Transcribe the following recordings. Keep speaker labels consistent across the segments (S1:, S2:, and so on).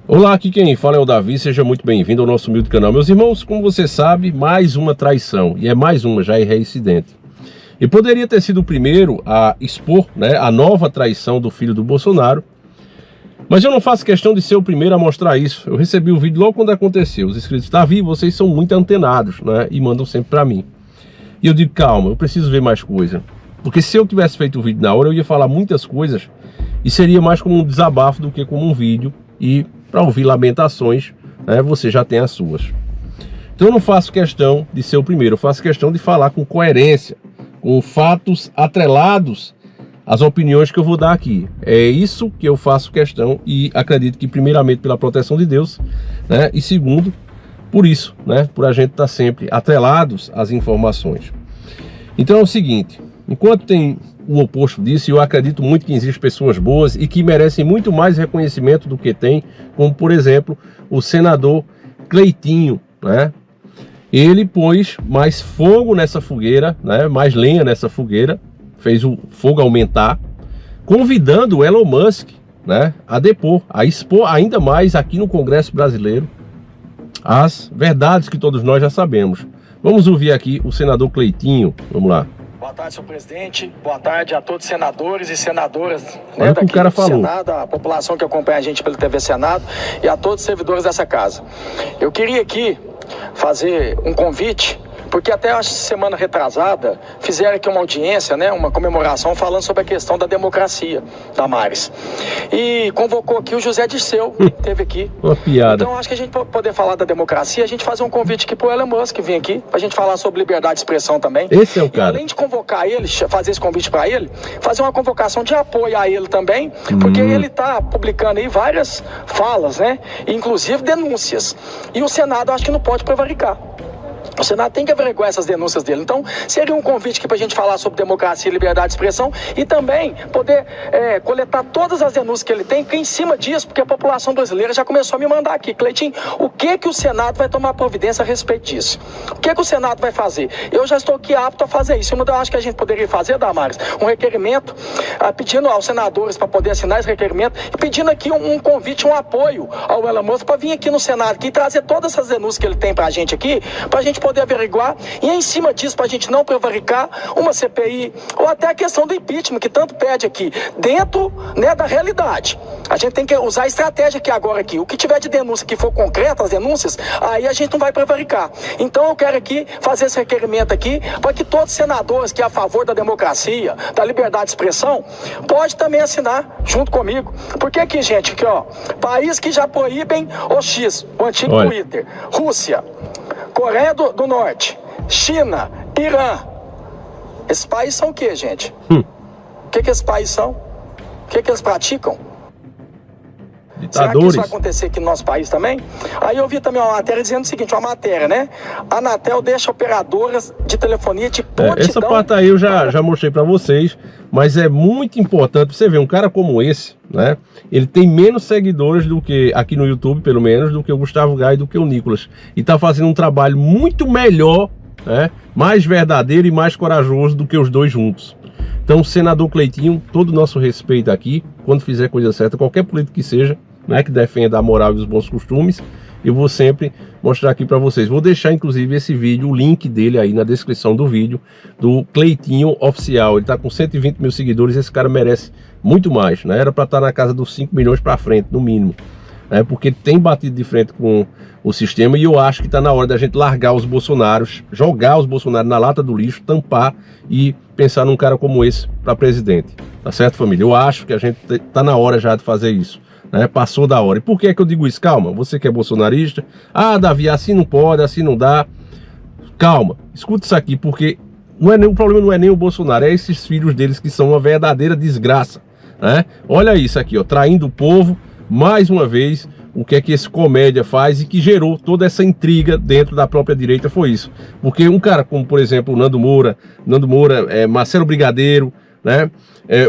S1: Olá, aqui quem fala é o Davi, seja muito bem-vindo ao nosso humilde canal. Meus irmãos, como você sabe, mais uma traição, e é mais uma já é reincidente. E poderia ter sido o primeiro a expor, a nova traição do filho do Bolsonaro, mas eu não faço questão de ser o primeiro a mostrar isso. Eu recebi o vídeo logo quando aconteceu. Os inscritos, Davi, vocês são muito antenados, e mandam sempre para mim. E eu digo, calma, eu preciso ver mais coisa. Porque se eu tivesse feito o vídeo na hora, eu ia falar muitas coisas e seria mais como um desabafo do que como um vídeo. E para ouvir lamentações, você já tem as suas. Então eu não faço questão de ser o primeiro, eu faço questão de falar com coerência, com fatos atrelados às opiniões que eu vou dar aqui. É isso que eu faço questão e acredito que primeiramente pela proteção de Deus, e segundo, por isso, por a gente estar sempre atrelados às informações. Então é o seguinte, enquanto tem o oposto disso, eu acredito muito que existem pessoas boas e que merecem muito mais reconhecimento do que tem, como por exemplo o senador Cleitinho, Ele pôs mais fogo nessa fogueira, mais lenha nessa fogueira, fez o fogo aumentar, convidando o Elon Musk, a depor, a expor ainda mais aqui no Congresso Brasileiro as verdades que todos nós já sabemos. Vamos ouvir aqui o senador Cleitinho, vamos lá.
S2: Boa tarde, senhor presidente. Boa tarde a todos os senadores e senadoras
S1: daqui o cara falou.
S2: Senado, a população que acompanha a gente pelo TV Senado e a todos os servidores dessa casa. Eu queria aqui fazer um convite, porque até a semana retrasada fizeram aqui uma audiência, uma comemoração falando sobre a questão da democracia, Damares. E convocou aqui o José Dirceu, teve aqui.
S1: Uma piada.
S2: Então acho que a gente poder falar da democracia, a gente fazer um convite aqui pro Elon Musk vir aqui, pra gente falar sobre liberdade de expressão também.
S1: Esse é o cara.
S2: E além de convocar ele, fazer esse convite para ele, fazer uma convocação de apoio a ele também, porque ele tá publicando aí várias falas, inclusive denúncias. E o Senado acho que não pode prevaricar. O Senado tem que averiguar essas denúncias dele. Então, seria um convite aqui para a gente falar sobre democracia e liberdade de expressão e também poder coletar todas as denúncias que ele tem, que em cima disso, porque a população brasileira já começou a me mandar aqui, Cleitinho, o que o Senado vai tomar providência a respeito disso? O que o Senado vai fazer? Eu já estou aqui apto a fazer isso. Eu acho que a gente poderia fazer, Damares, um requerimento, pedindo aos senadores para poder assinar esse requerimento e pedindo aqui um convite, um apoio ao Elon Musk para vir aqui no Senado aqui, e trazer todas essas denúncias que ele tem para a gente aqui, para a gente poder averiguar e em cima disso, para a gente não prevaricar uma CPI ou até a questão do impeachment, que tanto pede aqui, dentro da realidade. A gente tem que usar a estratégia aqui agora aqui. O que tiver de denúncia que for concreta, as denúncias, aí a gente não vai prevaricar. Então eu quero aqui fazer esse requerimento aqui para que todos os senadores que é a favor da democracia, da liberdade de expressão, pode também assinar junto comigo. Porque aqui, gente, aqui ó, país que já proíbem o X, o antigo Twitter, Rússia, Coreia do Norte, China, Irã. Esses países são o que, gente? O que esses países são? O que eles praticam?
S1: Ditadores.
S2: Será que isso vai acontecer aqui no nosso país também? Aí eu vi também uma matéria dizendo o seguinte, uma matéria, A Anatel deixa operadoras de telefonia de prontidão.
S1: Essa parte aí eu já mostrei para vocês, mas é muito importante você ver um cara como esse, Ele tem menos seguidores do que, aqui no YouTube pelo menos, do que o Gustavo Gai, do que o Nicolas. E tá fazendo um trabalho muito melhor, mais verdadeiro e mais corajoso do que os dois juntos. Então, senador Cleitinho, todo o nosso respeito aqui, quando fizer coisa certa, qualquer político que seja, que defenda a moral e os bons costumes, eu vou sempre mostrar aqui para vocês. Vou deixar, inclusive, esse vídeo, o link dele aí na descrição do vídeo, do Cleitinho Oficial. Ele tá com 120 mil seguidores, esse cara merece muito mais, Era para estar na casa dos 5 milhões para frente, no mínimo. Porque ele tem batido de frente com o sistema e eu acho que está na hora da gente largar os bolsonaros, jogar os bolsonaros na lata do lixo, tampar e pensar num cara como esse para presidente. Tá certo, família? Eu acho que a gente está na hora já de fazer isso. Passou da hora. E por que é que eu digo isso? Calma, você que é bolsonarista, Davi, assim não pode, assim não dá. Calma, escuta isso aqui, porque o problema não é nem o Bolsonaro, é esses filhos deles que são uma verdadeira desgraça. Olha isso aqui, traindo o povo. Mais uma vez, o que é que esse comédia faz e que gerou toda essa intriga dentro da própria direita foi isso. Porque um cara como, por exemplo, o Nando Moura, Marcelo Brigadeiro,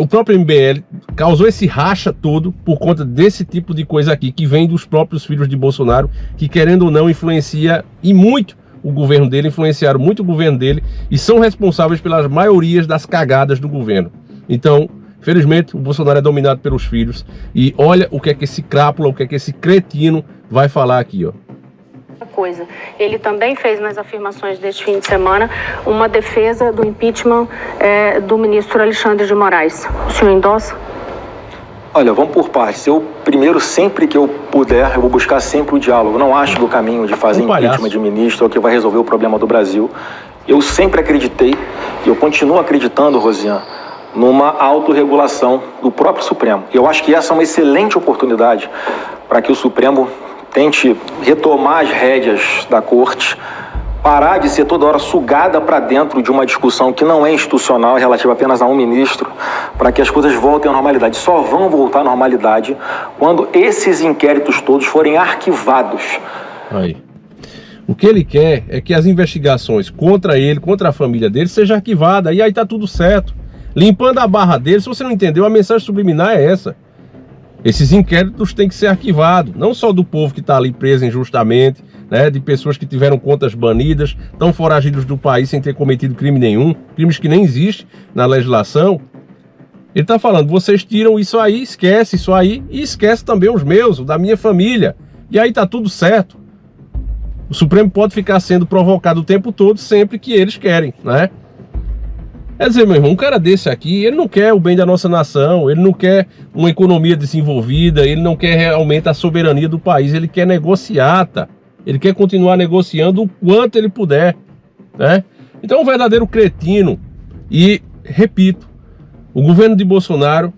S1: o próprio MBL causou esse racha todo por conta desse tipo de coisa aqui, que vem dos próprios filhos de Bolsonaro, que querendo ou não influencia e muito o governo dele, influenciaram muito o governo dele e são responsáveis pelas maiorias das cagadas do governo. Então, Felizmente, o Bolsonaro é dominado pelos filhos. E olha o que é que esse crápula, o que é que esse cretino vai falar aqui, ó.
S3: Coisa. Ele também fez nas afirmações deste fim de semana uma defesa do impeachment do ministro Alexandre de Moraes. O senhor endossa?
S4: Olha, vamos por partes. Eu, primeiro, sempre que eu puder, eu vou buscar sempre o diálogo. Eu não acho que o caminho de fazer impeachment de ministro é o que vai resolver o problema do Brasil. Eu sempre acreditei, e eu continuo acreditando, Rosiane, numa autorregulação do próprio Supremo. Eu acho que essa é uma excelente oportunidade para que o Supremo tente retomar as rédeas da corte, parar de ser toda hora sugada para dentro de uma discussão que não é institucional, é relativa apenas a um ministro, para que as coisas voltem à normalidade. Só vão voltar à normalidade quando esses inquéritos todos forem arquivados.
S1: Aí. O que ele quer é que as investigações contra ele, contra a família dele, sejam arquivadas, e aí tá tudo certo. Limpando a barra dele, se você não entendeu, a mensagem subliminar é essa. Esses inquéritos têm que ser arquivados, não só do povo que está ali preso injustamente, né, de pessoas que tiveram contas banidas, estão foragidos do país sem ter cometido crime nenhum, crimes que nem existem na legislação. Ele está falando, vocês tiram isso aí, esquece isso aí, e esquece também os meus, o da minha família. E aí tá tudo certo. O Supremo pode ficar sendo provocado o tempo todo, sempre que eles querem, né? Quer dizer, meu irmão, um cara desse aqui, ele não quer o bem da nossa nação, ele não quer uma economia desenvolvida, ele não quer realmente a soberania do país, ele quer negociata, ele quer continuar negociando o quanto ele puder, né? Então é um verdadeiro cretino. E, repito, o governo de Bolsonaro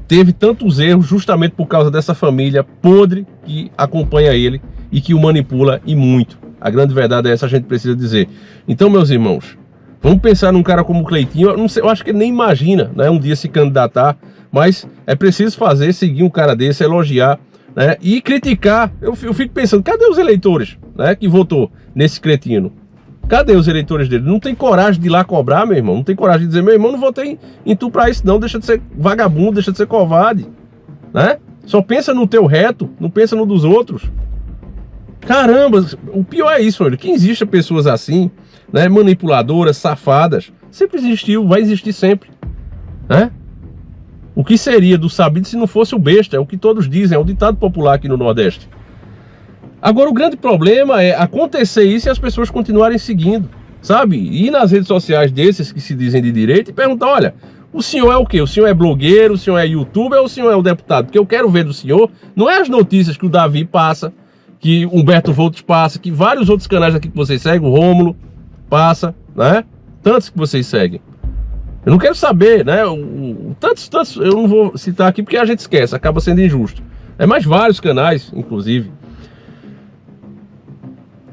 S1: teve tantos erros justamente por causa dessa família podre que acompanha ele e que o manipula e muito. A grande verdade é essa, a gente precisa dizer. Então, meus irmãos, vamos pensar num cara como o Cleitinho. Eu não sei, eu acho que ele nem imagina, né, um dia se candidatar, mas é preciso fazer, seguir um cara desse, elogiar, né, e criticar. Eu fico pensando, cadê os eleitores, né, que votou nesse cretino? Cadê os eleitores dele? Não tem coragem de ir lá cobrar, meu irmão. Não tem coragem de dizer, meu irmão, não votei em tu pra isso não, deixa de ser vagabundo, deixa de ser covarde, né? Só pensa no teu reto, não pensa no dos outros. Caramba, o pior é isso, olha, que existem pessoas assim, né, manipuladoras, safadas, sempre existiu, vai existir sempre, né? O que seria do sabido se não fosse o besta? É o que todos dizem, é o ditado popular aqui no Nordeste. Agora o grande problema é acontecer isso e as pessoas continuarem seguindo, sabe? Ir nas redes sociais desses que se dizem de direita e perguntar, olha, o senhor é o quê? O senhor é blogueiro, o senhor é youtuber ou o senhor é o deputado? Porque eu quero ver do senhor, não é as notícias que o Davi passa, que o Humberto Voltes passa, que vários outros canais aqui que vocês seguem, o Rômulo passa, né? Tantos que vocês seguem. Eu não quero saber, né? Tantos, eu não vou citar aqui porque a gente esquece, acaba sendo injusto. É mais vários canais, inclusive.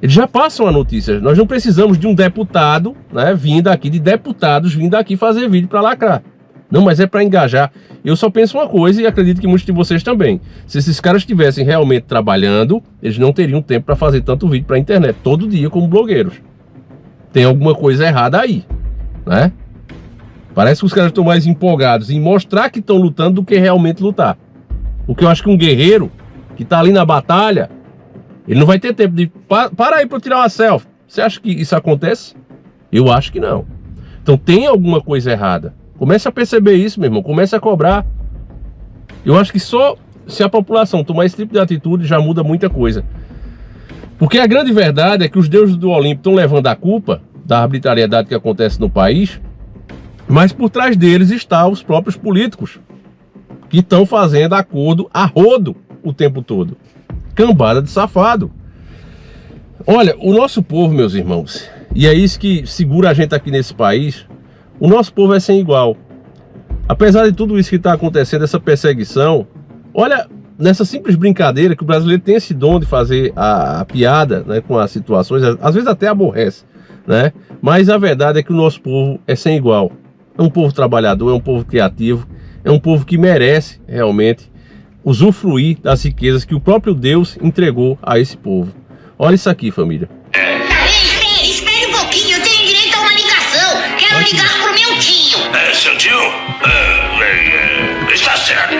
S1: Eles já passam a notícia. Nós não precisamos de um deputado, né, vindo aqui, de deputados vindo aqui fazer vídeo para lacrar. Não, mas é para engajar. Eu só penso uma coisa e acredito que muitos de vocês também. Se esses caras estivessem realmente trabalhando, eles não teriam tempo para fazer tanto vídeo para a internet, todo dia como blogueiros. Tem alguma coisa errada aí, né? Parece que os caras estão mais empolgados em mostrar que estão lutando do que realmente lutar. Porque eu acho que um guerreiro que está ali na batalha, ele não vai ter tempo de... Para aí para eu tirar uma selfie. Você acha que isso acontece? Eu acho que não. Então tem alguma coisa errada. Comece a perceber isso, meu irmão. Comece a cobrar. Eu acho que só se a população tomar esse tipo de atitude já muda muita coisa. Porque a grande verdade é que os deuses do Olimpo estão levando a culpa da arbitrariedade que acontece no país, mas por trás deles estão os próprios políticos que estão fazendo acordo a rodo o tempo todo. Cambada de safado. Olha, o nosso povo, meus irmãos, e é isso que segura a gente aqui nesse país, o nosso povo é sem igual. Apesar de tudo isso que está acontecendo, essa perseguição, olha, nessa simples brincadeira que o brasileiro tem esse dom de fazer a piada, né, com as situações, às vezes até aborrece, né? Mas a verdade é que o nosso povo é sem igual. É um povo trabalhador, é um povo criativo, é um povo que merece realmente usufruir das riquezas que o próprio Deus entregou a esse povo. Olha isso aqui, família.
S5: Espere um pouquinho, eu tenho direito a uma ligação. Quero ligar pro meu tio.
S6: Seu tio? Está certo.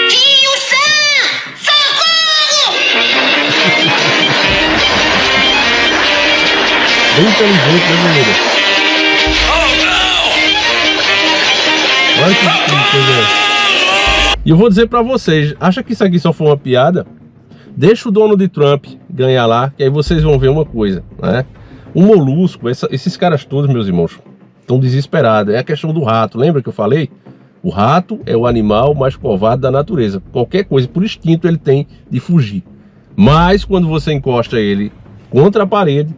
S5: Tio Sam! Socorro!
S1: Bem inteligente, né, família?
S6: Oh, não!
S1: Olha que coisa. E eu vou dizer pra vocês, acha que isso aqui só foi uma piada? Deixa o Donald Trump ganhar lá, que aí vocês vão ver uma coisa, né? O Molusco, esses caras todos, meus irmãos, estão desesperados. É a questão do rato, lembra que eu falei? O rato é o animal mais covarde da natureza. Qualquer coisa, por instinto, ele tem de fugir. Mas quando você encosta ele contra a parede,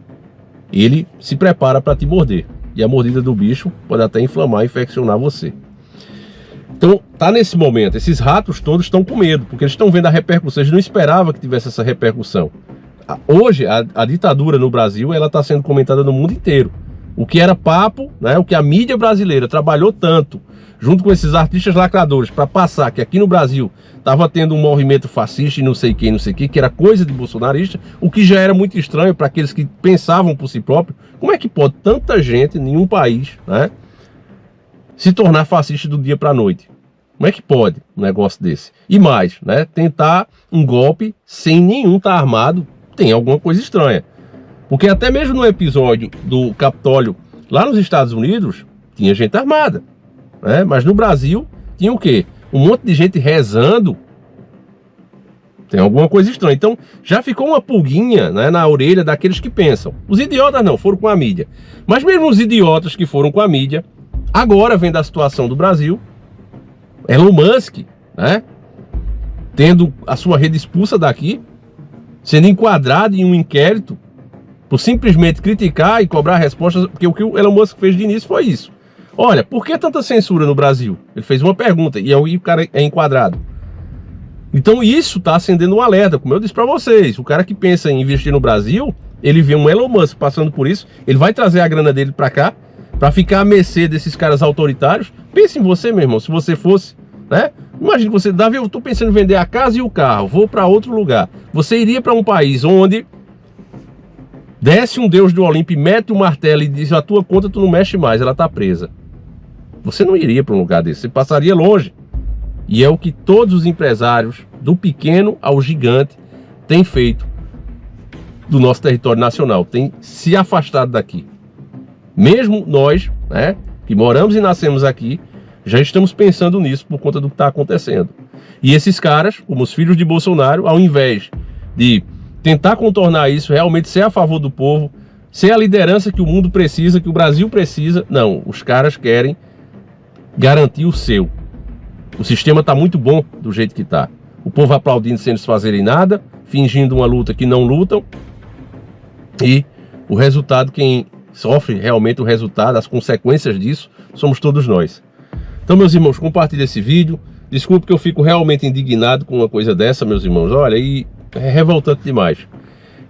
S1: ele se prepara para te morder. E a mordida do bicho pode até inflamar e infeccionar você. Então, tá nesse momento, esses ratos todos estão com medo, porque eles estão vendo a repercussão, eles não esperavam que tivesse essa repercussão. Hoje, a ditadura no Brasil, ela está sendo comentada no mundo inteiro. O que era papo, né, o que a mídia brasileira trabalhou tanto, junto com esses artistas lacradores, para passar que aqui no Brasil estava tendo um movimento fascista e não sei quem, que era coisa de bolsonarista, o que já era muito estranho para aqueles que pensavam por si próprios. Como é que pode tanta gente em um país, né, se tornar fascista do dia para a noite? Como é que pode um negócio desse? E mais, né, tentar um golpe sem nenhum estar armado, tem alguma coisa estranha. Porque até mesmo no episódio do Capitólio lá nos Estados Unidos, tinha gente armada, né? Mas no Brasil tinha o quê? Um monte de gente rezando. Tem alguma coisa estranha. Então já ficou uma pulguinha, né, na orelha daqueles que pensam. Os idiotas não, foram com a mídia. Mas mesmo os idiotas que foram com a mídia, agora vendo a situação do Brasil, Elon Musk, né, tendo a sua rede expulsa daqui, sendo enquadrado em um inquérito por simplesmente criticar e cobrar respostas, porque o que o Elon Musk fez de início foi isso. Olha, por que tanta censura no Brasil? Ele fez uma pergunta e aí o cara é enquadrado. Então isso está acendendo um alerta, como eu disse para vocês. O cara que pensa em investir no Brasil, ele vê um Elon Musk passando por isso, ele vai trazer a grana dele para cá, para ficar à mercê desses caras autoritários. Pense em você, meu irmão, se você fosse, né? Imagina você, Davi, eu estou pensando em vender a casa e o carro, vou para outro lugar. Você iria para um país onde desce um deus do Olimpo, mete o martelo e diz, a tua conta tu não mexe mais, ela está presa. Você não iria para um lugar desse, você passaria longe. E é o que todos os empresários, do pequeno ao gigante, têm feito do nosso território nacional, têm se afastado daqui. Mesmo nós, né, que moramos e nascemos aqui, já estamos pensando nisso por conta do que está acontecendo. E esses caras, como os filhos de Bolsonaro, ao invés de tentar contornar isso, realmente ser a favor do povo, ser a liderança que o mundo precisa, que o Brasil precisa, não, os caras querem garantir o seu. O sistema está muito bom do jeito que está. O povo aplaudindo sem eles fazerem nada, fingindo uma luta que não lutam, e o resultado, quem sofre realmente o resultado, as consequências disso, somos todos nós. Então, meus irmãos, compartilhe esse vídeo. Desculpe que eu fico realmente indignado com uma coisa dessa, meus irmãos. Olha, e é revoltante demais.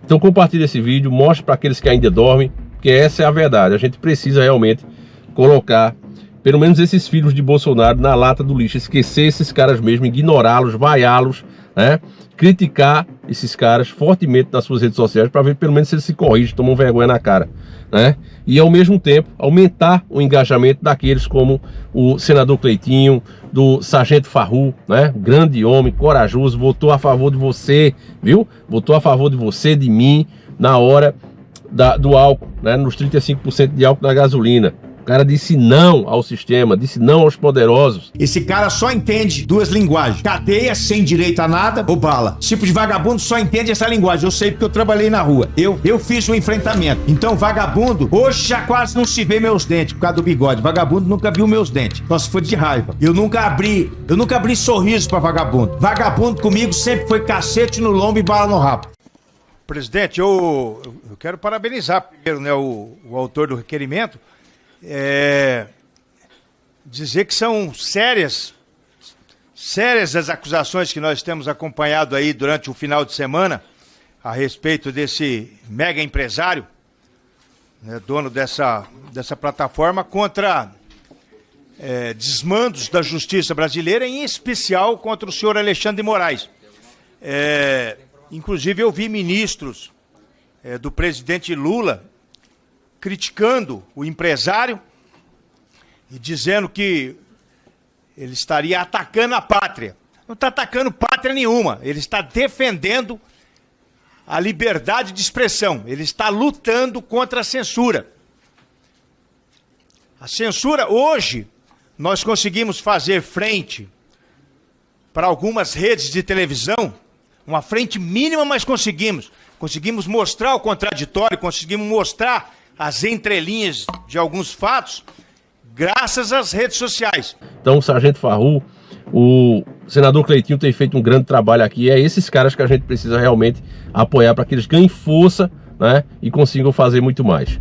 S1: Então compartilhe esse vídeo, mostre para aqueles que ainda dormem, que essa é a verdade. A gente precisa realmente colocar, pelo menos esses filhos de Bolsonaro, na lata do lixo. Esquecer esses caras mesmo, ignorá-los, vaiá-los, né? Criticar esses caras fortemente nas suas redes sociais para ver pelo menos se eles se corrigem, tomam vergonha na cara, né? E ao mesmo tempo aumentar o engajamento daqueles como o senador Cleitinho, do sargento Farru, né? Grande homem, corajoso, votou a favor de você, viu? Votou a favor de você, de mim, na hora do álcool, né? Nos 35% de álcool na gasolina. O cara disse não ao sistema, disse não aos poderosos.
S6: Esse cara só entende duas linguagens: cadeia, sem direito a nada, ou bala. Esse tipo de vagabundo só entende essa linguagem. Eu sei porque eu trabalhei na rua. Eu fiz um enfrentamento. Então, vagabundo, hoje já quase não se vê meus dentes por causa do bigode. Vagabundo nunca viu meus dentes. Só se for de raiva. Eu nunca abri sorriso pra vagabundo. Vagabundo comigo sempre foi cacete no lombo e bala no rabo.
S7: Presidente, eu quero parabenizar primeiro, né, o autor do requerimento. Dizer que são sérias as acusações que nós temos acompanhado aí durante o final de semana a respeito desse mega empresário, né, dono dessa plataforma, contra desmandos da justiça brasileira, em especial contra o senhor Alexandre de Moraes. Inclusive eu vi ministros do presidente Lula criticando o empresário e dizendo que ele estaria atacando a pátria. Não está atacando pátria nenhuma, ele está defendendo a liberdade de expressão, ele está lutando contra a censura. A censura hoje, nós conseguimos fazer frente para algumas redes de televisão, uma frente mínima, mas conseguimos mostrar o contraditório, conseguimos mostrar as entrelinhas de alguns fatos, graças às redes sociais.
S1: Então, o Sargento Farru, o senador Cleitinho tem feito um grande trabalho aqui. É esses caras que a gente precisa realmente apoiar para que eles ganhem força, né, e consigam fazer muito mais.